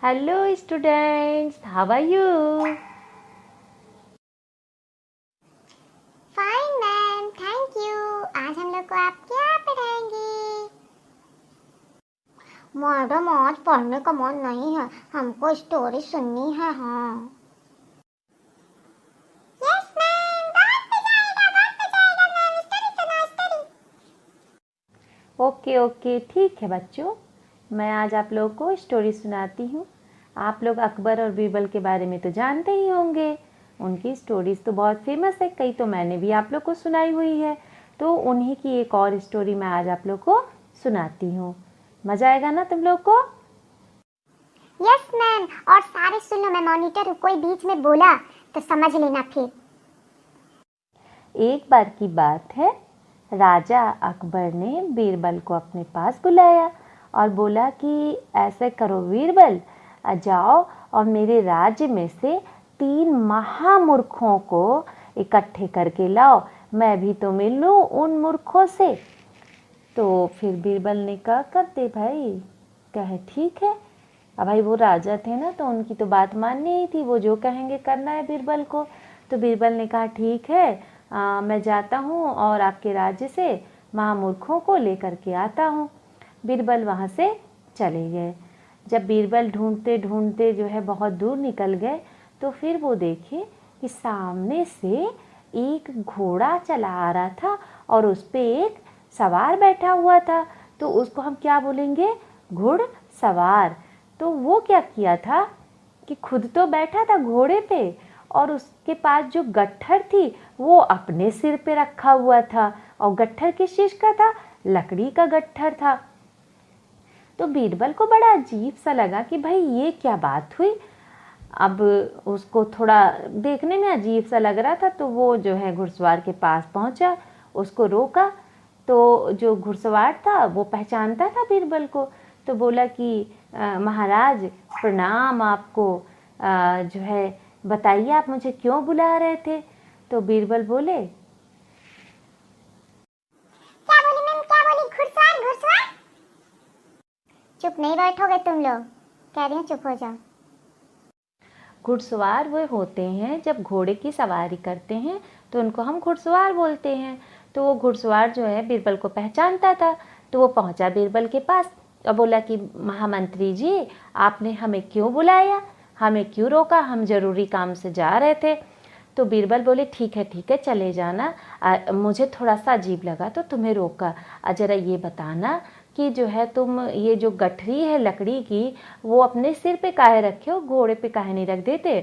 Hello students, how are you? Fine ma'am, thank you. आज हम लोग को आप क्या पढ़ाएंगे? मैडम, आज पढ़ने का मन नहीं है, हमको स्टोरी सुननी है। हाँ यस मैम, बहुत मजा आएगा, मैम। स्टोरी सुनाओ, स्टोरी। ओके ओके, ठीक है बच्चों, मैं आज आप लोगों को स्टोरी सुनाती हूँ। आप लोग अकबर और बीरबल के बारे में तो जानते ही होंगे। उनकी स्टोरीज तो बहुत फेमस है, कई तो मैंने भी आप लोग को सुनाई हुई है। तो उन्हीं की एक और स्टोरी मैं आज आप लोग को सुनाती हूँ। मज़ा आएगा ना तुम लोग को? यस मैम, और सारे सुनो, मैं मॉनिटर हूँ, कोई बीच में बोला तो समझ लेना फिर। एक बार की बात है, राजा अकबर ने बीरबल को अपने पास बुलाया और बोला कि ऐसे करो बीरबल, जाओ और मेरे राज्य में से 3 महामूर्खों को इकट्ठे करके लाओ, मैं भी तो मिल लूं उन मूर्खों से। तो फिर बीरबल ने कहा कर दे भाई, कहे ठीक है। अब भाई वो राजा थे ना, तो उनकी तो बात माननी ही थी, वो जो कहेंगे करना है बीरबल को। तो बीरबल ने कहा ठीक है, मैं जाता हूँ और आपके राज्य से महामूर्खों को लेकर के आता हूँ। बीरबल वहाँ से चले गए। जब बीरबल ढूंढते ढूंढते जो है बहुत दूर निकल गए, तो फिर वो देखे कि सामने से एक घोड़ा चला आ रहा था और उस पे एक सवार बैठा हुआ था। तो उसको हम क्या बोलेंगे? घुड़सवार। तो वो क्या किया था कि खुद तो बैठा था घोड़े पे और उसके पास जो गट्ठर थी वो अपने सिर पे रखा हुआ था। और गट्ठर किस चीज का था? लकड़ी का गट्ठर था। तो बीरबल को बड़ा अजीब सा लगा कि भाई ये क्या बात हुई। अब उसको थोड़ा देखने में अजीब सा लग रहा था, तो वो जो है घुड़सवार के पास पहुंचा, उसको रोका। तो जो घुड़सवार था वो पहचानता था बीरबल को, तो बोला कि महाराज प्रणाम आपको, जो है बताइए आप मुझे क्यों बुला रहे थे? तो बीरबल बोले, क्या बोली मैम, क्या बोली? घुड़सवार, घुड़सवार। चुप नहीं बैठोगे तुम लोग, कह रही हूँ चुप हो जाओ। घुड़सवार वो होते हैं जब घोड़े की सवारी करते हैं तो उनको हम घुड़सवार बोलते हैं। तो वो घुड़सवार जो है बीरबल को पहचानता था। तो वो पहुंचा बीरबल के पास और बोला कि महामंत्री जी, आपने हमें क्यों बुलाया, हमें क्यों रोका, हम जरूरी काम से जा रहे थे। तो बीरबल बोले ठीक है चले जाना, मुझे थोड़ा सा अजीब लगा तो तुम्हें रोका। जरा ये बताना कि जो है तुम ये जो गठरी है लकड़ी की वो अपने सिर पे काहे रखे हो, घोड़े पे काहे नहीं रख देते?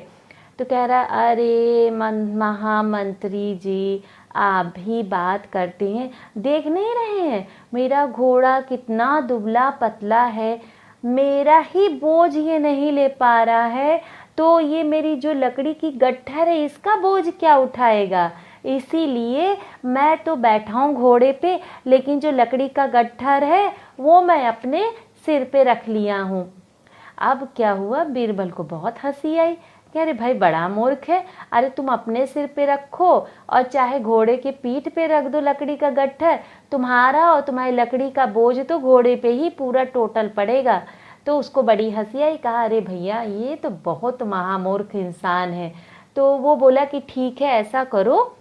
तो कह रहा अरे महामंत्री जी, आप भी बात करते हैं, देख नहीं रहे हैं मेरा घोड़ा कितना दुबला पतला है, मेरा ही बोझ ये नहीं ले पा रहा है, तो ये मेरी जो लकड़ी की गट्ठर है इसका बोझ क्या उठाएगा? इसीलिए मैं तो बैठा हूँ घोड़े पे, लेकिन जो लकड़ी का गट्ठर है वो मैं अपने सिर पे रख लिया हूँ। अब क्या हुआ, बीरबल को बहुत हंसी आई कि अरे भाई बड़ा मूर्ख है, अरे तुम अपने सिर पे रखो और चाहे घोड़े के पीठ पे रख दो लकड़ी का गट्ठर, तुम्हारा और तुम्हारी लकड़ी का बोझ तो घोड़े पे ही पूरा टोटल पड़ेगा। तो उसको बड़ी हंसी आई, कहा अरे भैया ये तो बहुत महामूर्ख इंसान है। तो वो बोला कि ठीक है ऐसा करो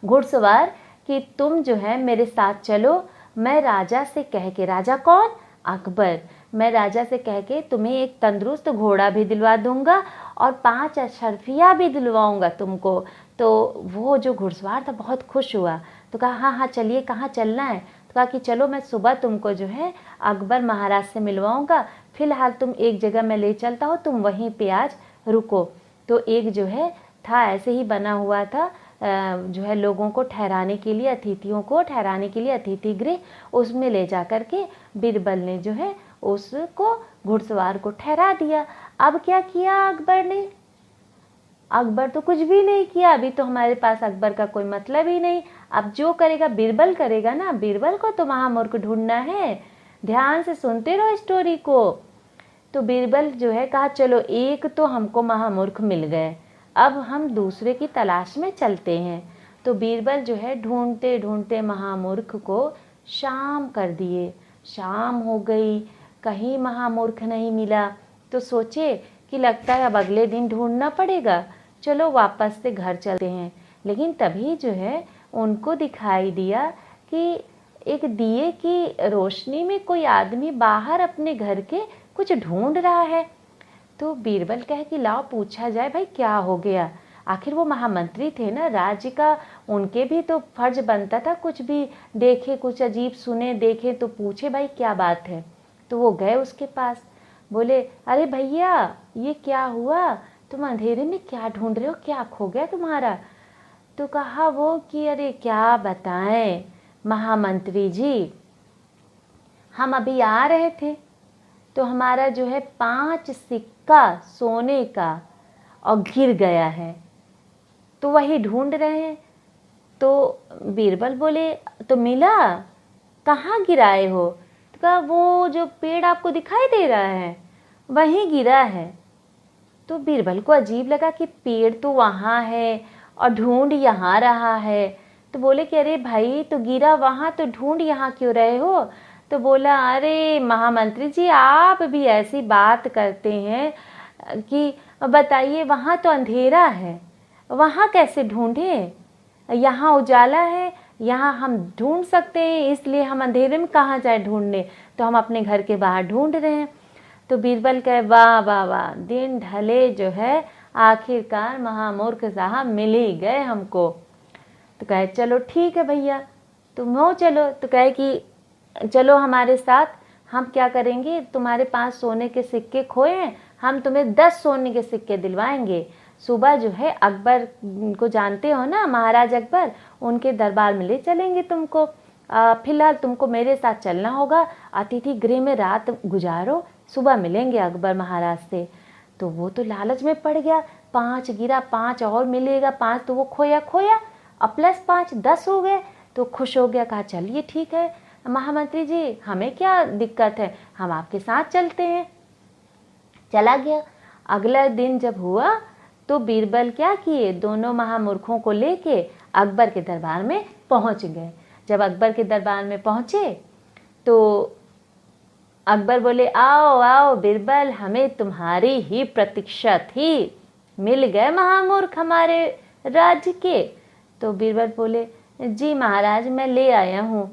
घुड़सवार कि तुम जो है मेरे साथ चलो, मैं राजा से कह के, राजा कौन? अकबर, मैं राजा से कह के तुम्हें एक तंदुरुस्त घोड़ा भी दिलवा दूंगा और 5 अशर्फिया भी दिलवाऊंगा तुमको। तो वो जो घुड़सवार था बहुत खुश हुआ, तो कहा हाँ हाँ चलिए, कहाँ चलना है? तो कहा कि चलो मैं सुबह तुमको जो है अकबर महाराज से मिलवाऊंगा, फिलहाल तुम एक जगह मैं ले चलता हूँ, तुम वहीं पे आज रुको। तो एक जो है था ऐसे ही बना हुआ था, जो है लोगों को ठहराने के लिए, अतिथियों को ठहराने के लिए अतिथि गृह, उसमें ले जा कर के बीरबल ने जो है उसको घुड़सवार को ठहरा दिया। अब क्या किया अकबर ने? अकबर तो कुछ भी नहीं किया, अभी तो हमारे पास अकबर का कोई मतलब ही नहीं। अब जो करेगा बीरबल करेगा ना, बीरबल को तो महामूर्ख ढूंढना है। ध्यान से सुनते रहो स्टोरी को। तो बीरबल जो है कहा चलो एक तो हमको महामूर्ख मिल गए, अब हम दूसरे की तलाश में चलते हैं। तो बीरबल जो है ढूंढते ढूंढते महामूर्ख को शाम कर दिए। शाम हो गई, कहीं महामूर्ख नहीं मिला। तो सोचे कि लगता है अब अगले दिन ढूंढना पड़ेगा, चलो वापस से घर चलते हैं। लेकिन तभी जो है उनको दिखाई दिया कि एक दिए की रोशनी में कोई आदमी बाहर अपने घर के कुछ ढूंढ रहा है। तो बीरबल कहे कि लाओ पूछा जाए भाई क्या हो गया। आखिर वो महामंत्री थे ना राज्य का, उनके भी तो फर्ज बनता था कुछ भी देखे, कुछ अजीब सुने देखे तो पूछे भाई क्या बात है। तो वो गए उसके पास, बोले अरे भैया ये क्या हुआ, तुम अंधेरे में क्या ढूंढ रहे हो, क्या खो गया तुम्हारा। तो कहा वो कि अरे क्या बताएं महामंत्री जी, हम अभी आ रहे थे तो हमारा जो है 5 सिक्का सोने का और गिर गया है, तो वही ढूंढ रहे हैं। तो बीरबल बोले तो मिला, कहाँ गिराए हो। तो कहा वो जो पेड़ आपको दिखाई दे रहा है वहीं गिरा है। तो बीरबल को अजीब लगा कि पेड़ तो वहाँ है और ढूंढ यहाँ रहा है। तो बोले कि अरे भाई तो गिरा वहाँ तो ढूंढ यहाँ क्यों रहे हो। तो बोला अरे महामंत्री जी आप भी ऐसी बात करते हैं कि बताइए वहाँ तो अंधेरा है, वहाँ कैसे ढूंढे, यहाँ उजाला है, यहाँ हम ढूंढ सकते हैं, इसलिए हम अंधेरे में कहाँ जाए ढूंढने, तो हम अपने घर के बाहर ढूंढ रहे हैं। तो बीरबल कहे वाह वाह वाह, दिन ढले जो है आखिरकार महामूर्ख साहब मिल ही गए हमको। तो कहे चलो ठीक है भैया तुम हो चलो। तो कहे कि चलो हमारे साथ, हम क्या करेंगे, तुम्हारे 5 सोने के सिक्के खोए हैं, हम तुम्हें 10 सोने के सिक्के दिलवाएंगे। सुबह जो है अकबर को जानते हो ना, महाराज अकबर, उनके दरबार में ले चलेंगे तुमको। फिलहाल तुमको मेरे साथ चलना होगा, अतिथि गृह में रात गुजारो, सुबह मिलेंगे अकबर महाराज से। तो वो तो लालच में पड़ गया, 5 गिरा, 5 और मिलेगा, 5 तो वो खोया खोया, अब प्लस 5 10 हो गए। तो खुश हो गया, कहा चलिए ठीक है महामंत्री जी हमें क्या दिक्कत है, हम आपके साथ चलते हैं। चला गया। अगला दिन जब हुआ तो बीरबल क्या किए, दोनों महामूर्खों को लेके अकबर के दरबार में पहुंच गए। जब अकबर के दरबार में पहुंचे तो अकबर बोले आओ आओ बीरबल, हमें तुम्हारी ही प्रतीक्षा थी, मिल गए महामूर्ख हमारे राज्य के। तो बीरबल बोले जी महाराज मैं ले आया हूँ।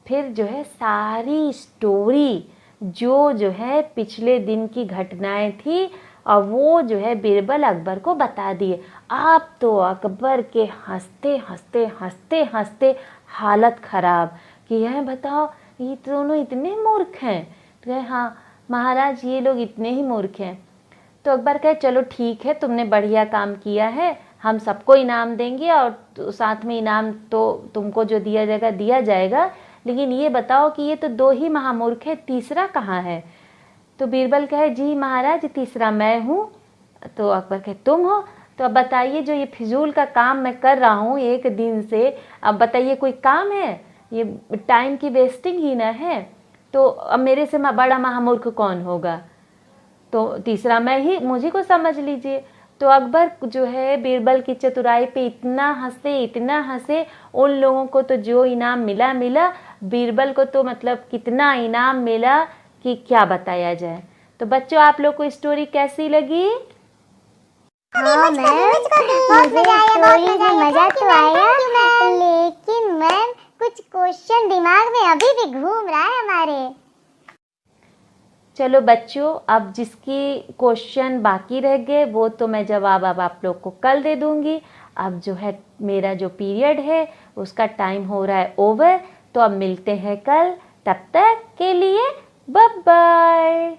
फिर जो है सारी स्टोरी जो है पिछले दिन की घटनाएं थी और वो जो है बीरबल अकबर को बता दिए। आप तो अकबर के हंसते हंसते हंसते हंसते हालत खराब कि यह बताओ ये दोनों इतने मूर्ख हैं। तो कहे हाँ महाराज ये लोग इतने ही मूर्ख हैं। तो अकबर कहे चलो ठीक है तुमने बढ़िया काम किया है, हम सबको इनाम देंगे और साथ में इनाम तो तुमको जो दिया जाएगा दिया जाएगा, लेकिन ये बताओ कि ये तो 2 ही महामूर्ख है, तीसरा कहाँ है। तो बीरबल कहे जी महाराज तीसरा मैं हूँ। तो अकबर कहे तुम हो, तो अब बताइए जो ये फिजूल का काम मैं कर रहा हूँ 1 दिन से, अब बताइए कोई काम है, ये टाइम की वेस्टिंग ही ना है। तो अब मेरे से बड़ा महामूर्ख कौन होगा, तो तीसरा मैं ही, मुझे को समझ लीजिए। तो अकबर जो है बीरबल की चतुराई पे इतना हंसे, उन लोगों को तो जो इनाम मिला मिला, बीरबल को तो मतलब कितना इनाम मिला कि क्या बताया जाए। तो बच्चों आप लोग को स्टोरी कैसी लगी? हाँ मैम मुझे स्टोरी में मजा तो आया, लेकिन मैम कुछ क्वेश्चन दिमाग में अभी भी घूम रहा है हमारे। चलो बच्चों अब जिसकी क्वेश्चन बाकी रह गए वो तो मैं जवाब अब आप लोग को कल दे दूंगी। अब जो है मेरा जो पीरियड है उसका टाइम हो रहा है ओवर, तो अब मिलते हैं कल, तब तक के लिए बाय बाय।